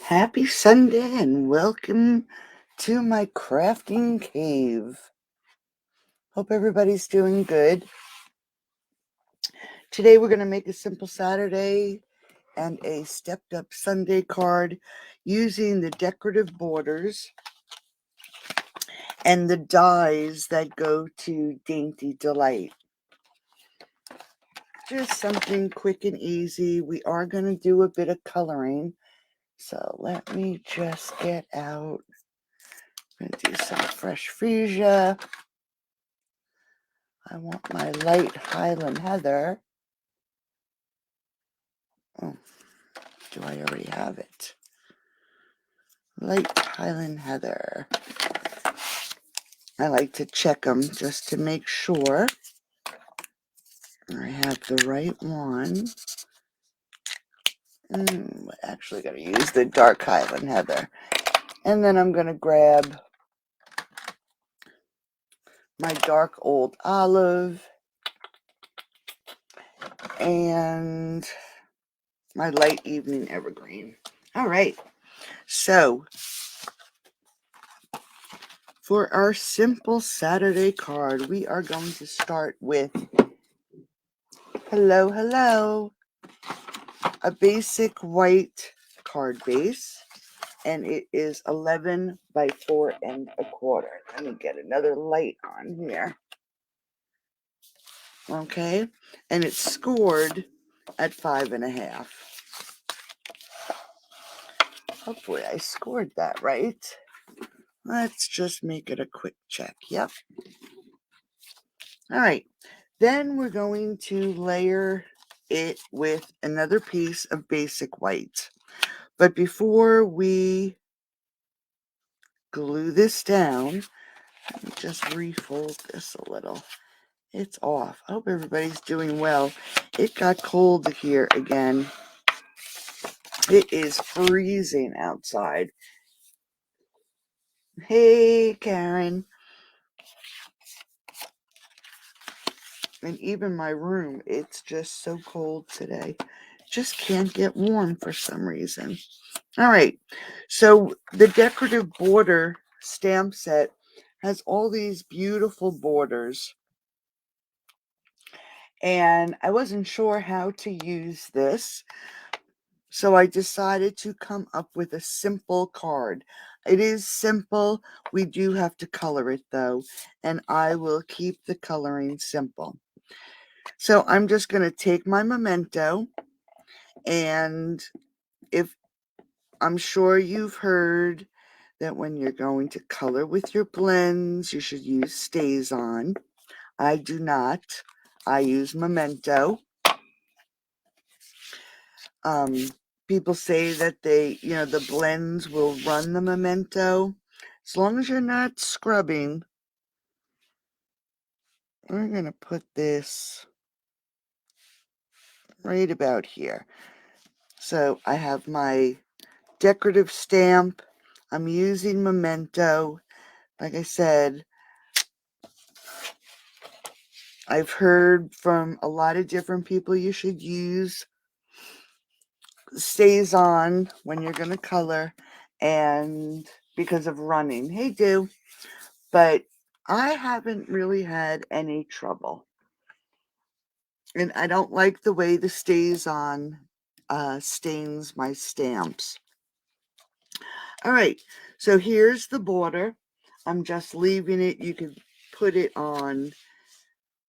Happy Sunday and welcome to my crafting cave. Hope everybody's doing good. Today we're going to make a simple Saturday and a stepped up Sunday card using the decorative borders and the dies that go to Dainty Delight. Just something quick and easy. We are going to do a bit of coloring. So let me just get out. I'm going to do some fresh freesia. I want my light Highland Heather. Oh, do I already have it? Light Highland Heather. I like to check them just to make sure I have the right one. Actually, got to use the dark Highland Heather. And then I'm going to grab my dark old olive and my light evening evergreen. All right, so for our simple Saturday card, we are going to start with hello, hello, a basic white card base, and it is 11 by 4¼ Let me get another light on here. Okay, and it's scored at 5½. Hopefully I scored that right. Let's just make it a quick check. Yep. All right, then we're going to layer it with another piece of basic white. But before we glue this down, let me just refold this a little. It's off. I hope everybody's doing well. It got cold here again. It is freezing outside. Hey, Karen. And even my room, it's just so cold today. Just can't get warm for some reason. All right. So the decorative border stamp set has all these beautiful borders. And I wasn't sure how to use this. So I decided to come up with a simple card. It is simple. We do have to color it though. And I will keep the coloring simple. So I'm just going to take my memento, and if I'm sure you've heard that when you're going to color with your blends, you should use stays on. I do not. I use memento. People say that the blends will run the memento. As long as you're not scrubbing, we're going to put this right about here. So I have my decorative stamp. I'm using memento. Like I said, I've heard from a lot of different people you should use stays on when you're going to color, and because of running. Hey, do. But I haven't really had any trouble. And I don't like the way the stays on stains my stamps. All right, so here's the border. I'm just leaving it. You can put it on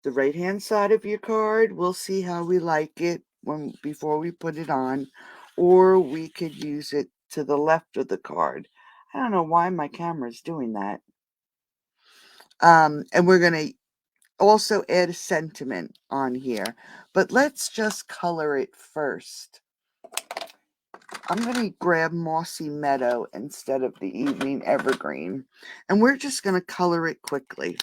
the right hand side of your card. We'll see how we like it before we put it on, or we could use it to the left of the card. I don't know why my camera is doing that. And we're going to also add a sentiment on here, but let's just color it first. I'm going to grab Mossy Meadow instead of the Evening Evergreen, and we're just going to color it quickly.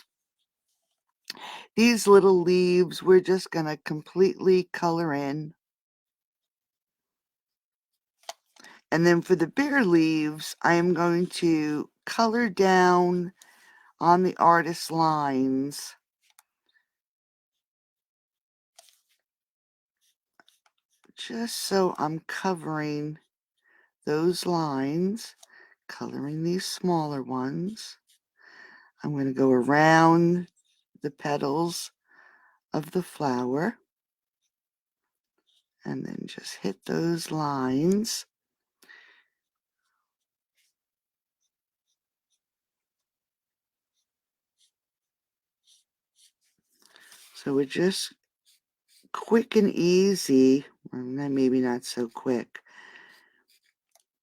These little leaves, we're just going to completely color in. And then for the bigger leaves, I am going to color down on the artist's lines. Just so I'm covering those lines, coloring these smaller ones. I'm going to go around the petals of the flower and then just hit those lines. So we're just quick and easy, or maybe not so quick,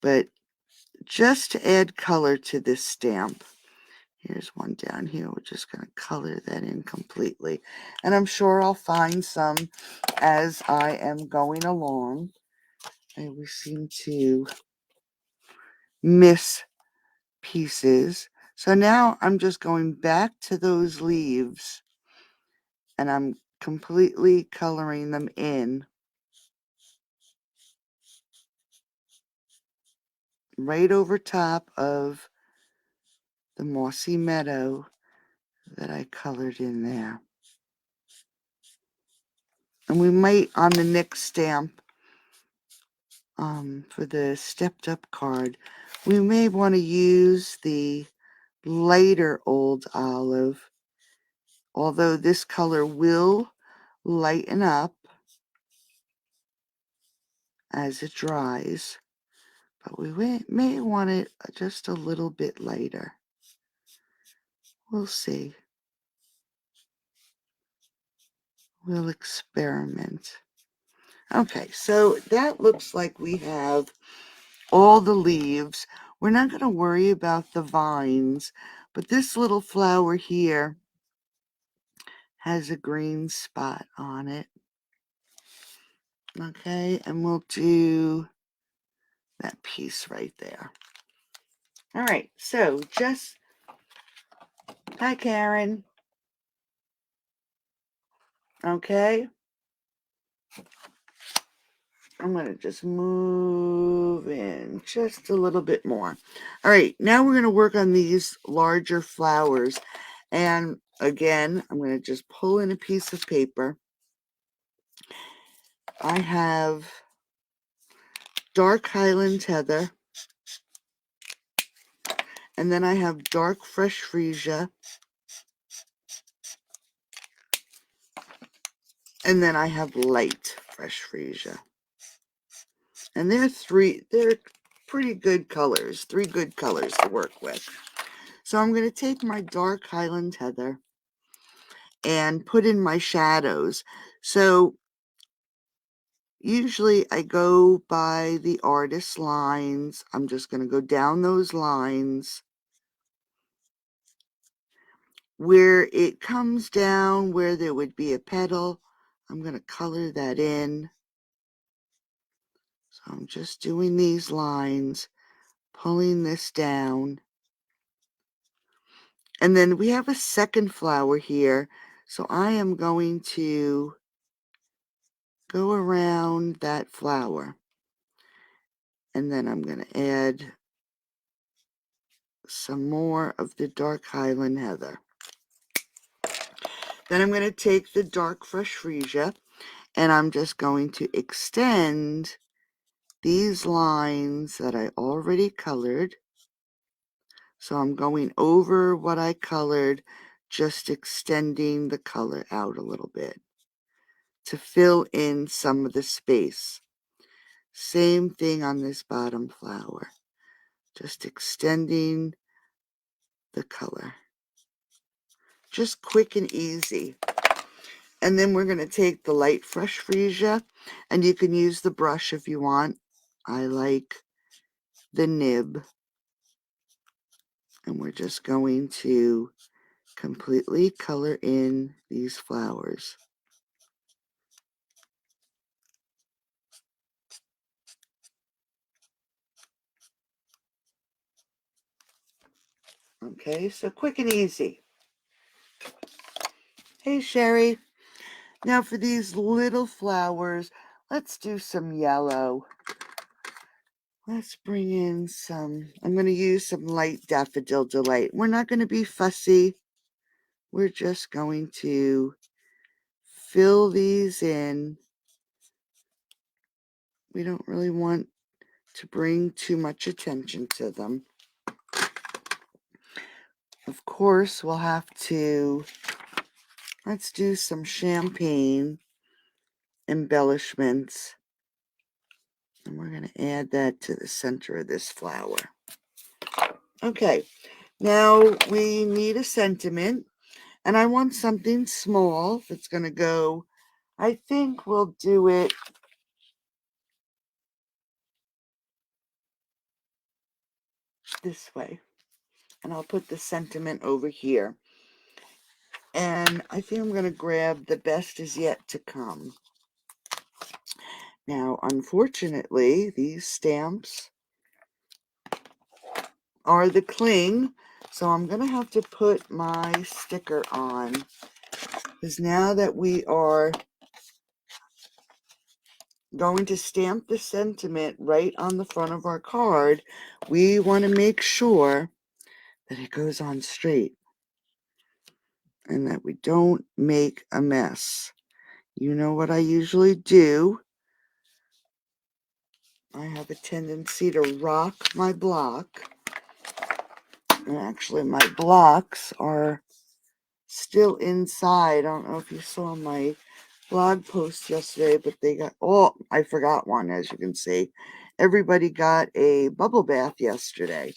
but just to add color to this stamp. Here's one down here. We're just going to color that in completely. And I'm sure I'll find some as I am going along. I always seem to miss pieces. So now I'm just going back to those leaves and I'm completely coloring them in right over top of the mossy meadow that I colored in there. And we might, on the next stamp, for the stepped up card, we may want to use the lighter old olive, although this color will lighten up as it dries, but we may want it just a little bit lighter. We'll see. We'll experiment. Okay, so that looks like we have all the leaves. We're not going to worry about the vines, but this little flower here has a green spot on it. Okay, and we'll do that piece right there. All right, so just, hi Karen. Okay, I'm going to just move in just a little bit more. All right, now we're going to work on these larger flowers. And again, I'm going to just pull in a piece of paper. I have dark Highland Heather. And then I have dark fresh freesia. And then I have light fresh freesia. And they're pretty good colors, 3 good colors to work with. So I'm going to take my dark Highland Heather and put in my shadows. So usually I go by the artist lines. I'm just going to go down those lines. Where it comes down, where there would be a petal, I'm going to color that in. So I'm just doing these lines, pulling this down. And then we have a second flower here. So I am going to go around that flower. And then I'm going to add some more of the dark Highland Heather. Then I'm going to take the dark fresh freesia and I'm just going to extend these lines that I already colored. So I'm going over what I colored, just extending the color out a little bit to fill in some of the space. Same thing on this bottom flower, just extending the color. Just quick and easy. And then we're going to take the light fresh freesia, and you can use the brush if you want. I like the nib. And we're just going to completely color in these flowers. Okay, so quick and easy. Hey, Sherry. Now for these little flowers, let's do some yellow. Let's bring in some, I'm going to use some light Daffodil Delight. We're not going to be fussy. We're just going to fill these in. We don't really want to bring too much attention to them. Of course, we'll have to, let's do some champagne embellishments. And we're going to add that to the center of this flower. Okay, now we need a sentiment. And I want something small that's going to go, I think we'll do it this way. And I'll put the sentiment over here. And I think I'm going to grab the best is yet to come. Now, unfortunately, these stamps are the cling. So I'm going to have to put my sticker on. Because now that we are going to stamp the sentiment right on the front of our card, we want to make sure that it goes on straight and that we don't make a mess. You know what I usually do. I have a tendency to rock my block. And actually my blocks are still inside. I don't know if you saw my blog post yesterday, but they got, oh, I forgot one, as you can see. Everybody got a bubble bath yesterday.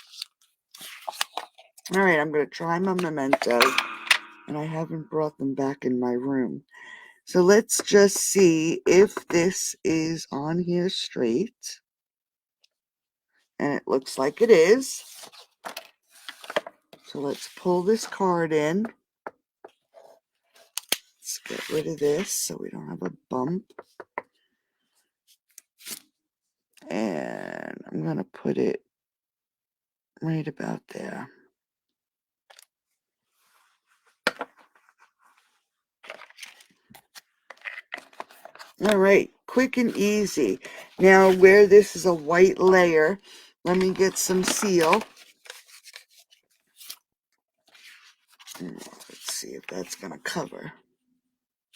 All right, I'm going to try my memento, and I haven't brought them back in my room. So let's just see if this is on here straight. And it looks like it is. So let's pull this card in. Let's get rid of this so we don't have a bump. And I'm going to put it right about there. All right, quick and easy. Now, where this is a white layer, let me get some seal. Let's see if that's going to cover.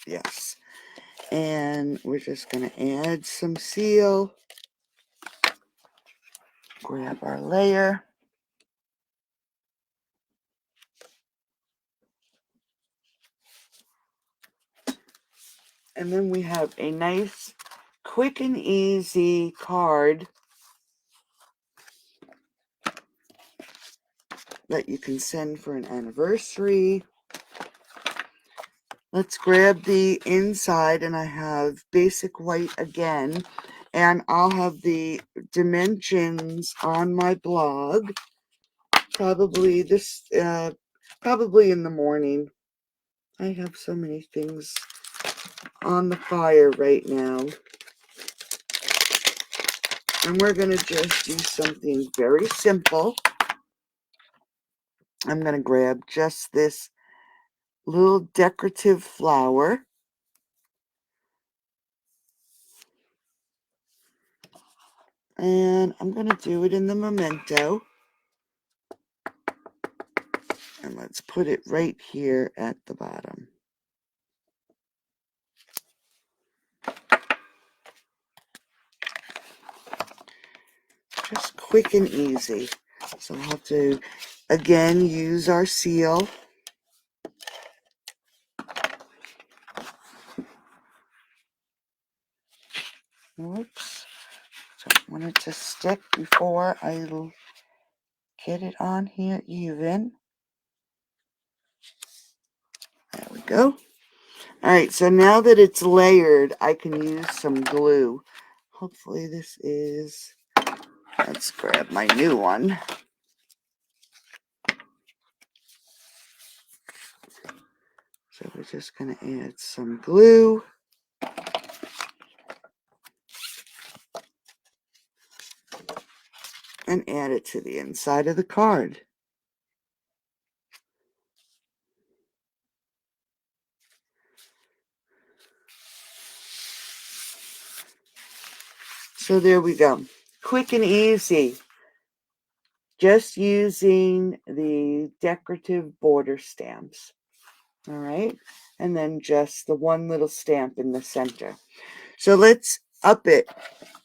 Yes. And we're just going to add some seal. Grab our layer. And then we have a nice, quick and easy card that you can send for an anniversary. Let's grab the inside, and I have basic white again, and I'll have the dimensions on my blog probably probably in the morning. I have so many things on the fire right now. And we're going to just do something very simple. I'm going to grab just this little decorative flower. And I'm going to do it in the memento. And let's put it right here at the bottom. Just quick and easy. So we'll have to, again, use our seal. Whoops. Don't want it to stick before I get it on here even. There we go. All right, so now that it's layered, I can use some glue. Hopefully this is, let's grab my new one. So we're just going to add some glue. And add it to the inside of the card. So there we go. Quick and easy. Just using the decorative border stamps. All right. And then just the one little stamp in the center. So let's up it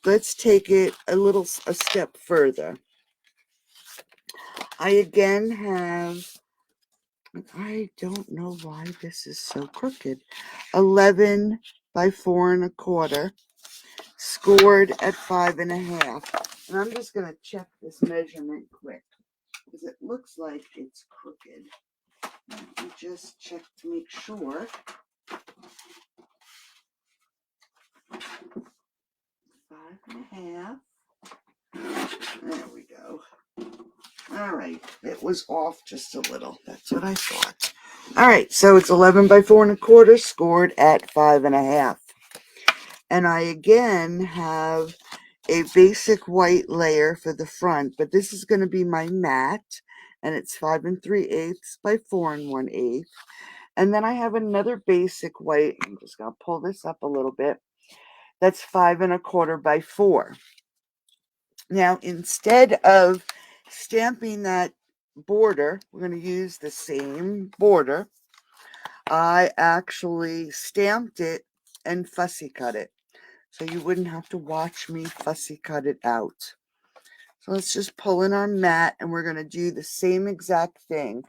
let's take it a step further. I again have, I don't know why this is so crooked, 11 by 4 1/4, scored at 5 1/2. And I'm just going to check this measurement quick because it looks like it's crooked. Let me just check to make sure. 5 1/2. There we go. All right, it was off just a little. That's what I thought. All right, so it's 11 by 4 1/4, scored at 5 1/2. And I again have a basic white layer for the front, but this is going to be my matte, and it's 5 3/8 by 4 1/8. And then I have another basic white. I'm just going to pull this up a little bit. That's 5 1/4 by 4. Now, instead of stamping that border, we're going to use the same border. I actually stamped it and fussy cut it, so you wouldn't have to watch me fussy cut it out. So let's just pull in our mat, and we're going to do the same exact thing.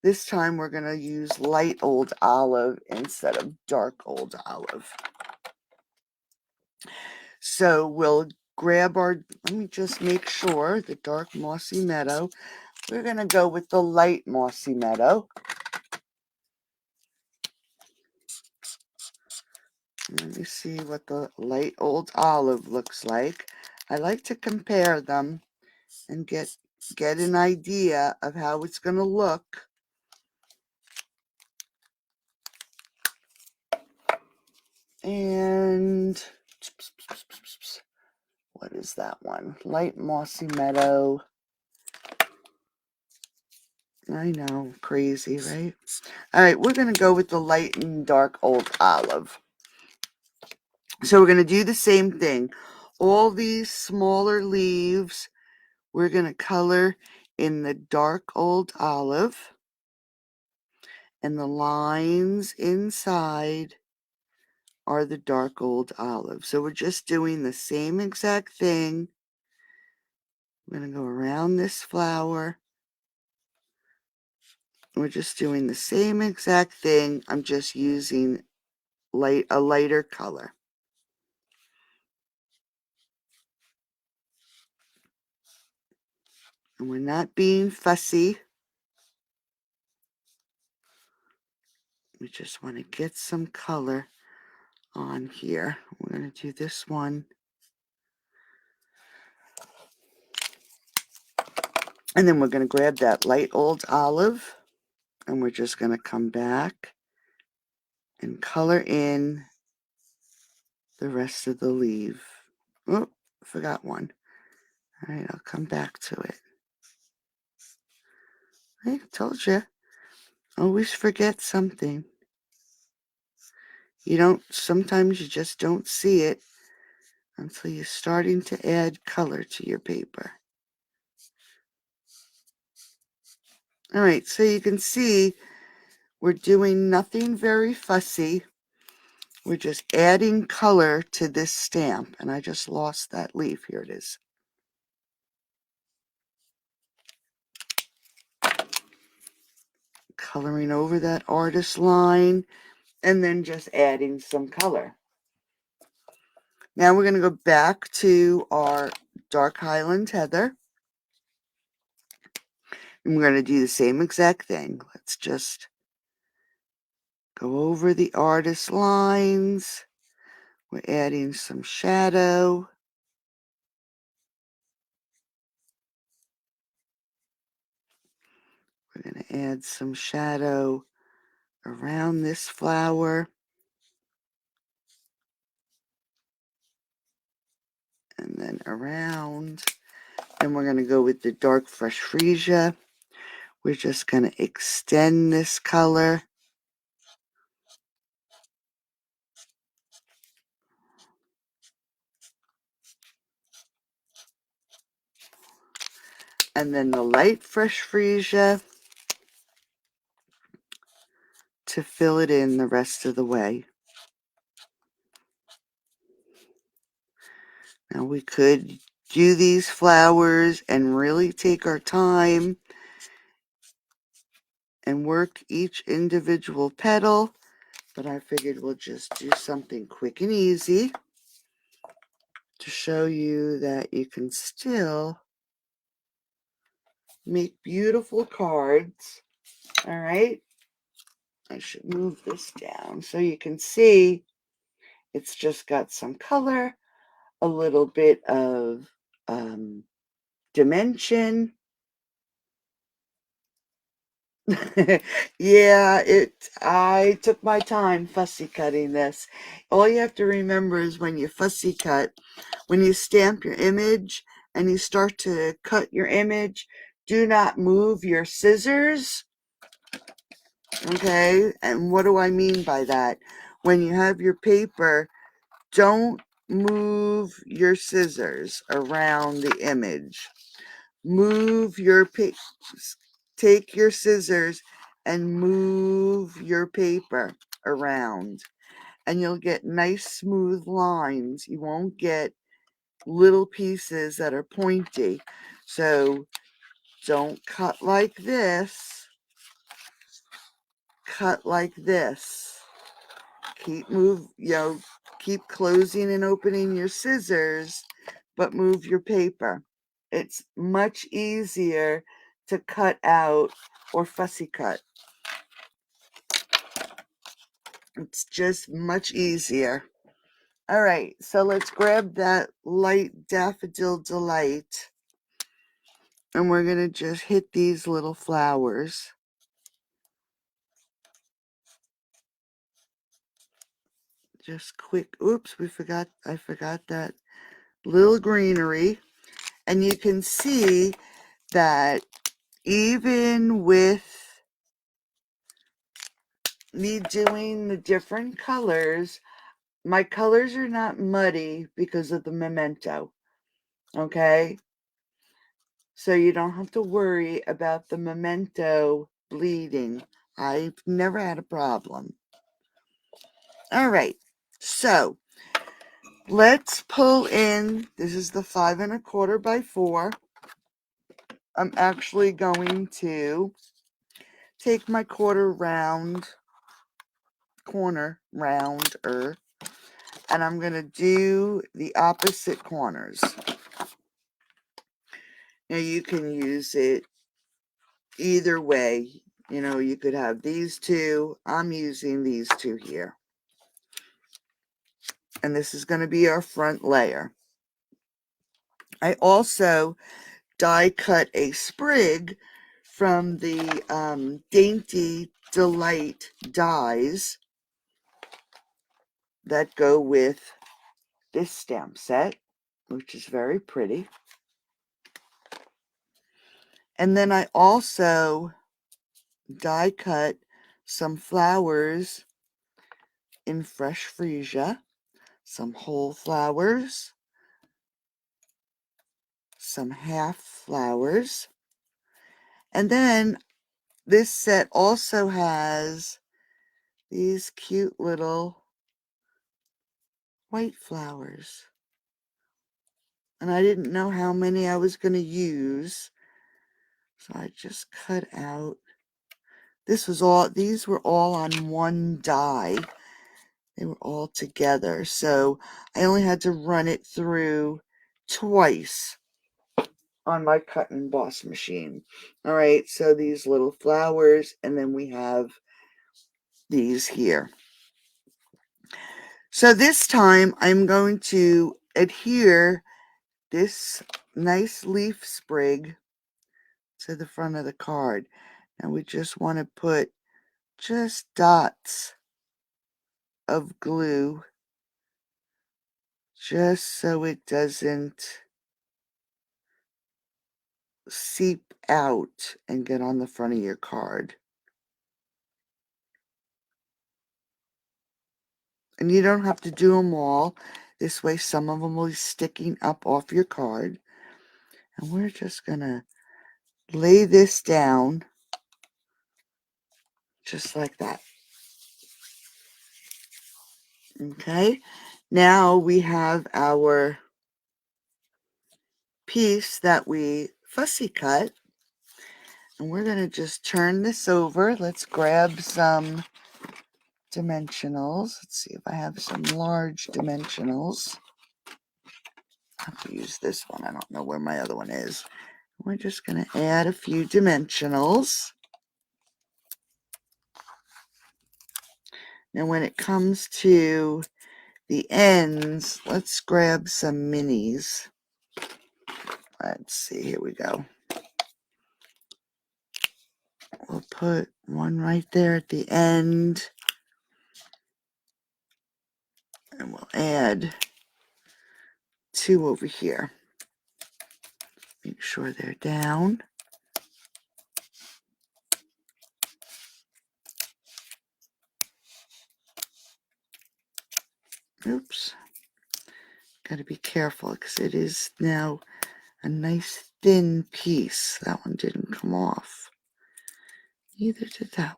This time we're going to use light old olive instead of dark old olive. So we'll grab our, let me just make sure, the dark mossy meadow. We're going to go with the light mossy meadow. Let me see what the light old olive looks like. I like to compare them and get an idea of how it's going to look. And what is that one? Light mossy meadow. I know, crazy, right? All right, we're going to go with the light and dark old olive. So we're going to do the same thing. All these smaller leaves, we're going to color in the dark old olive. And the lines inside are the dark old olive. So we're just doing the same exact thing. I'm going to go around this flower. We're just doing the same exact thing. I'm just using a lighter color. And we're not being fussy. We just want to get some color on here. We're going to do this one. And then we're going to grab that light old olive, and we're just going to come back and color in the rest of the leaf. Oh, forgot one. All right, I'll come back to it. I told you, always forget something. Sometimes you just don't see it until you're starting to add color to your paper. All right, so you can see we're doing nothing very fussy. We're just adding color to this stamp. And I just lost that leaf. Here it is. Coloring over that artist line and then just adding some color. Now we're going to go back to our dark Highland heather. And we're going to do the same exact thing. Let's just go over the artist lines. We're adding some shadow. We're going to add some shadow around this flower. And then around. And we're going to go with the dark fresh freesia. We're just going to extend this color. And then the light fresh freesia to fill it in the rest of the way. Now we could do these flowers and really take our time and work each individual petal, but I figured we'll just do something quick and easy to show you that you can still make beautiful cards. All right, I should move this down so you can see it's just got some color, a little bit of dimension. Yeah, I took my time fussy cutting this. All you have to remember is when you fussy cut, when you stamp your image and you start to cut your image, do not move your scissors. Okay, and what do I mean by that? When you have your paper, don't move your scissors around the image. Move your take your scissors and move your paper around, and you'll get nice smooth lines. You won't get little pieces that are pointy. So don't cut like this. Cut like this. Keep closing and opening your scissors, but move your paper. It's much easier to cut out or fussy cut. It's just much easier. All right, so let's grab that light Daffodil Delight, and we're going to just hit these little flowers. Just quick, oops, I forgot that little greenery. And you can see that even with me doing the different colors, my colors are not muddy because of the memento, okay? So you don't have to worry about the memento bleeding. I've never had a problem. All right, so let's pull in, this is the 5 1/4 by 4. I'm actually going to take my corner rounder, and I'm going to do the opposite corners. Now you can use it either way. You know, you could have these two. I'm using these two here. And this is going to be our front layer. I also die cut a sprig from the Dainty Delight dies that go with this stamp set, which is very pretty. And then I also die cut some flowers in fresh freesia, some whole flowers, some half flowers. And then this set also has these cute little white flowers. And I didn't know how many I was going to use, so I just cut out. These were all on one die. They were all together, so I only had to run it through twice on my cut and emboss machine. All right, so these little flowers, and then we have these here. So this time I'm going to adhere this nice leaf sprig to the front of the card. Now we just want to put just dots of glue just so it doesn't seep out and get on the front of your card. And you don't have to do them all. This way some of them will be sticking up off your card. And we're just going to lay this down just like that. Okay, now we have our piece that we fussy cut. And we're going to just turn this over. Let's grab some dimensionals. Let's see if I have some large dimensionals. I have to use this one. I don't know where my other one is. We're just going to add a few dimensionals. Now when it comes to the ends, let's grab some minis. Let's see, here we go. We'll put one right there at the end. And we'll add two over here. Make sure they're down. Oops. Got to be careful because it is now a nice thin piece. That one didn't come off. Neither did that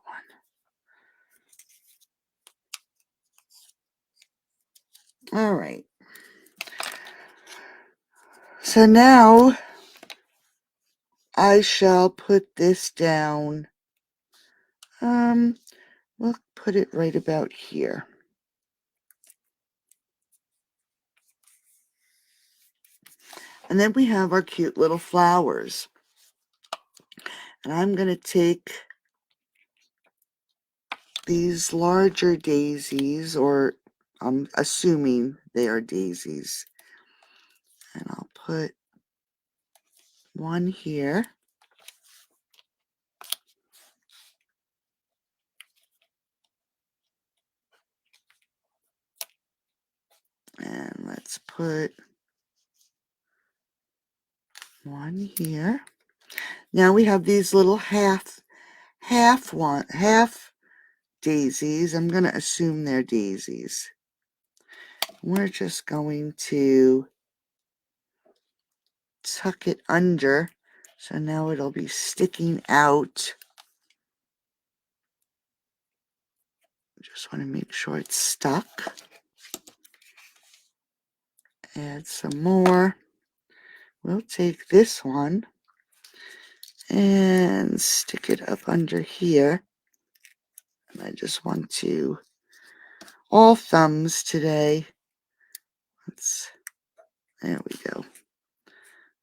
one. All right. So now I shall put this down. We'll put it right about here. And then we have our cute little flowers. And I'm going to take these larger daisies, or I'm assuming they are daisies. And I'll put one here. And let's put one here. Now we have these little half daisies. I'm going to assume they're daisies. We're just going to tuck it under. So now it'll be sticking out. Just want to make sure it's stuck. Add some more. We'll take this one and stick it up under here. And I just want to, all thumbs today. There we go.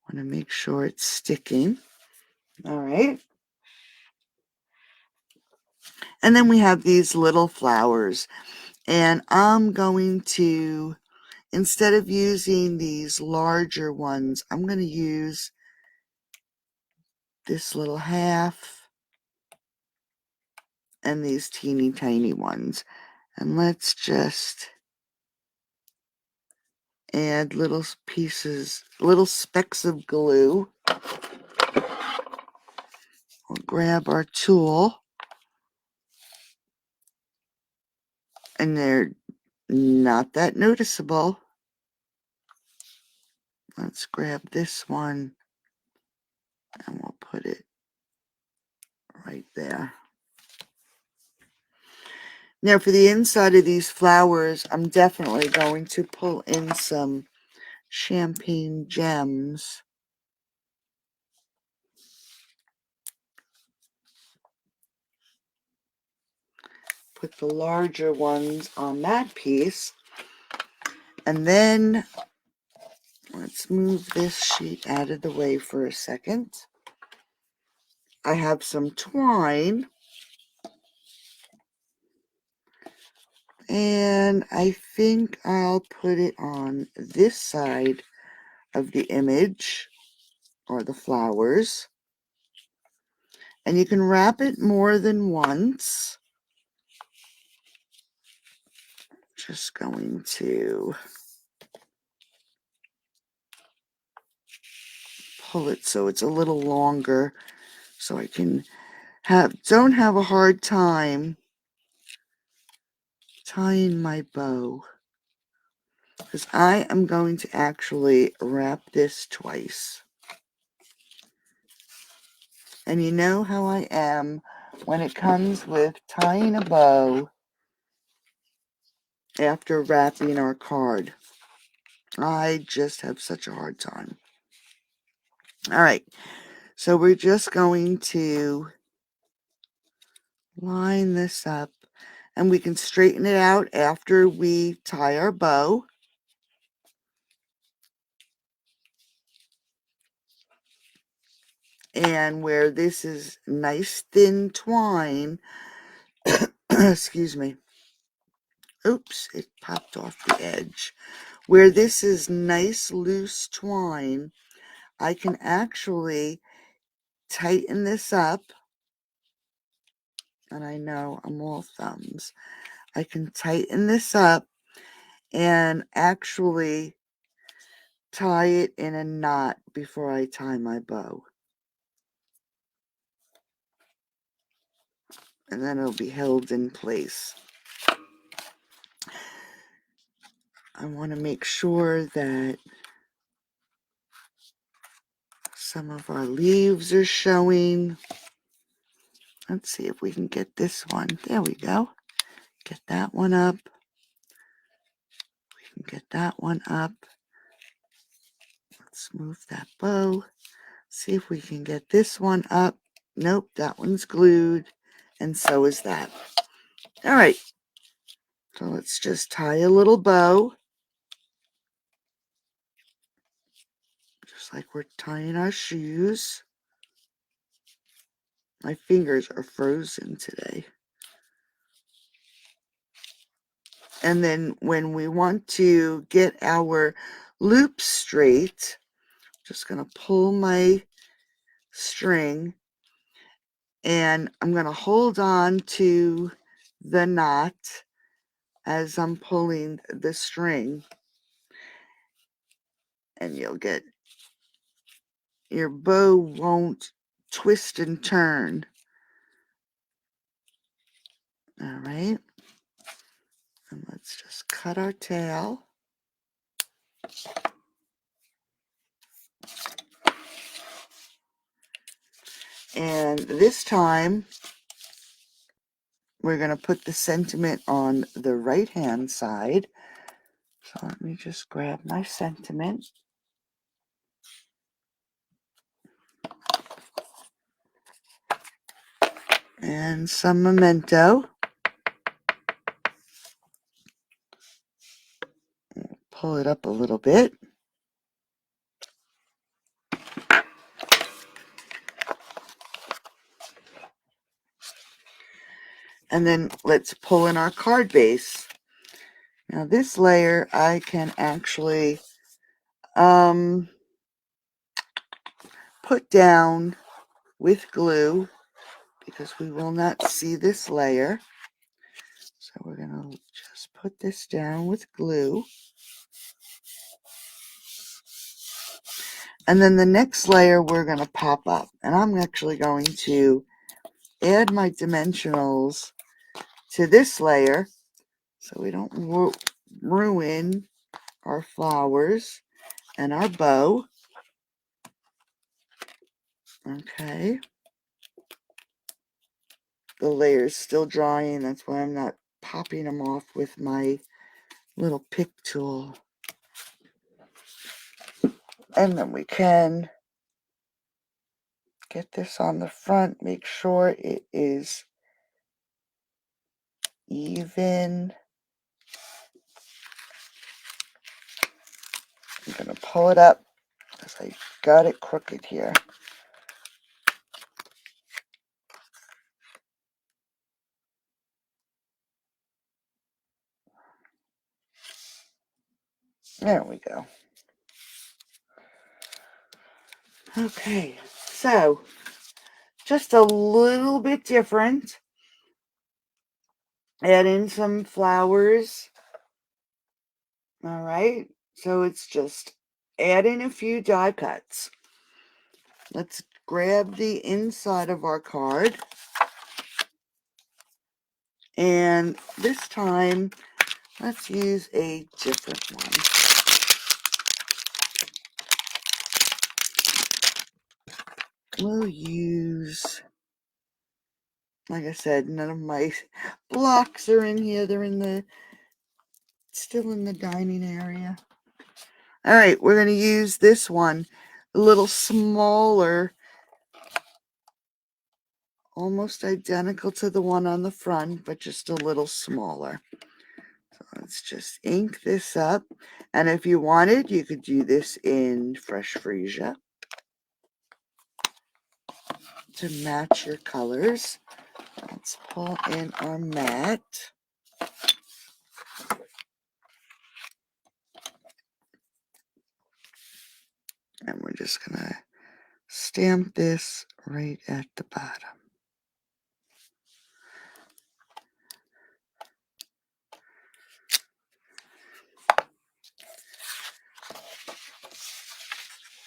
Want to make sure it's sticking. All right. And then we have these little flowers. And I'm going to, instead of using these larger ones, I'm going to use this little half and these teeny tiny ones. And let's just add little pieces, little specks of glue. We'll grab our tool. And they're not that noticeable. Let's grab this one and we'll put it right there. Now for the inside of these flowers, I'm definitely going to pull in some champagne gems. Put the larger ones on that piece. And then let's move this sheet out of the way for a second. I have some twine. And I think I'll put it on this side of the image, or the flowers. And you can wrap it more than once. Just going to pull it so it's a little longer, so I can don't have a hard time tying my bow, because I am going to actually wrap this twice. And you know how I am when it comes with tying a bow after wrapping our card. I just have such a hard time. All right, so we're just going to line this up, and we can straighten it out after we tie our bow. And where this is nice thin twine, excuse me, oops, it popped off the edge. Where this is nice loose twine, I can actually tighten this up, and I know I'm all thumbs. I can tighten this up and actually tie it in a knot before I tie my bow. And then it'll be held in place. I want to make sure that some of our leaves are showing. Let's see if we can get this one. There we go. Get that one up. We can get that one up. Let's move that bow. See if we can get this one up. Nope, that one's glued. And so is that. All right. So let's just tie a little bow. Just like we're tying our shoes. My fingers are frozen today. And then when we want to get our loop straight, just going to pull my string, and I'm going to hold on to the knot as I'm pulling the string, and you'll get, your bow won't twist and turn. All right, and let's just cut our tail. And this time we're going to put the sentiment on the right hand side. So let me just grab my sentiment. And some memento. Pull it up a little bit. And then let's pull in our card base. Now this layer I can actually put down with glue because we will not see this layer. So we're going to just put this down with glue. And then the next layer we're going to pop up. And I'm actually going to add my dimensionals to this layer so we don't ruin our flowers and our bow. Okay. The layer is still drying. That's why I'm not popping them off with my little pick tool. And then we can get this on the front. Make sure it is even. I'm going to pull it up because I got it crooked here. There we go. Okay, so just a little bit different. Add in some flowers. All right, so it's just add in a few die cuts. Let's grab the inside of our card. And this time, let's use a different one. We'll use, like I said, none of my blocks are in here. They're still in the dining area. All right, we're going to use this one. a little smaller, almost identical to the one on the front, but just a little smaller. So let's just ink this up. And if you wanted, you could do this in fresh freesia to match your colors. Let's pull in our mat. And we're just going to stamp this right at the bottom.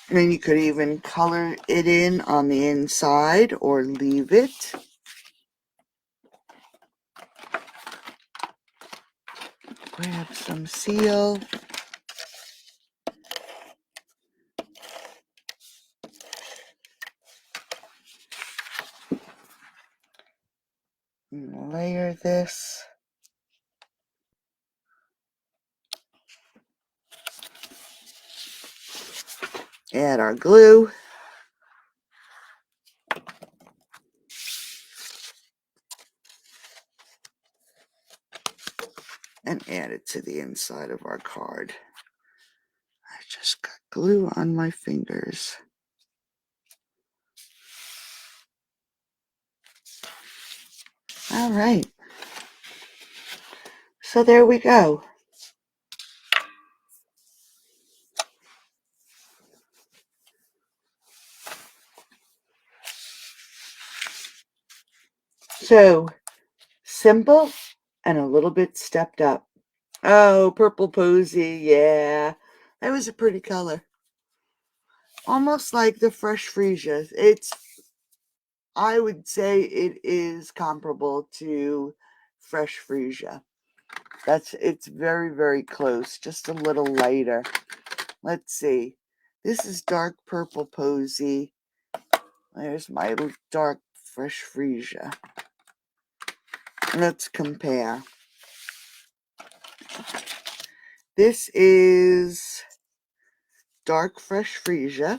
And then you could even color it in on the inside or leave it. Grab some seal. And layer this. Add our glue. And add it to the inside of our card. I just got glue on my fingers. All right. So there we go. So simple and a little bit stepped up. Oh, purple posy, yeah. That was a pretty color. Almost like the fresh freesia. I would say it is comparable to fresh freesia. It's very, very close, just a little lighter. Let's see. This is dark purple posy. There's my dark fresh freesia. Let's compare. This is dark fresh freesia.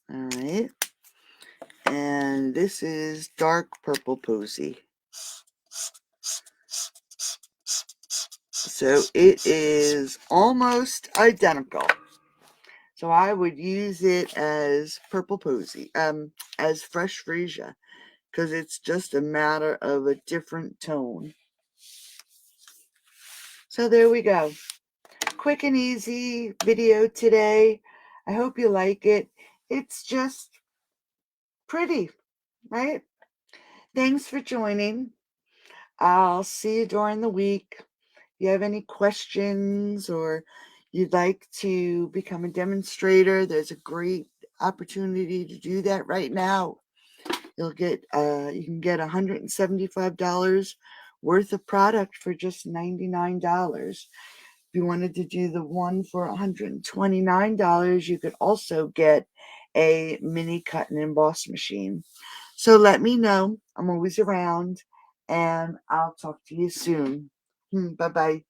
All right. And this is dark purple posy. So it is almost identical. So I would use it as purple posy, as fresh freesia, because it's just a matter of a different tone. So there we go. Quick and easy video today. I hope you like it. It's just pretty, right? Thanks for joining. I'll see you during the week. If you have any questions or you'd like to become a demonstrator, there's a great opportunity to do that right now. You can get $175 worth of product for just $99. If you wanted to do the one for $129, you could also get a mini cut and emboss machine. So let me know. I'm always around, and I'll talk to you soon. Bye-bye.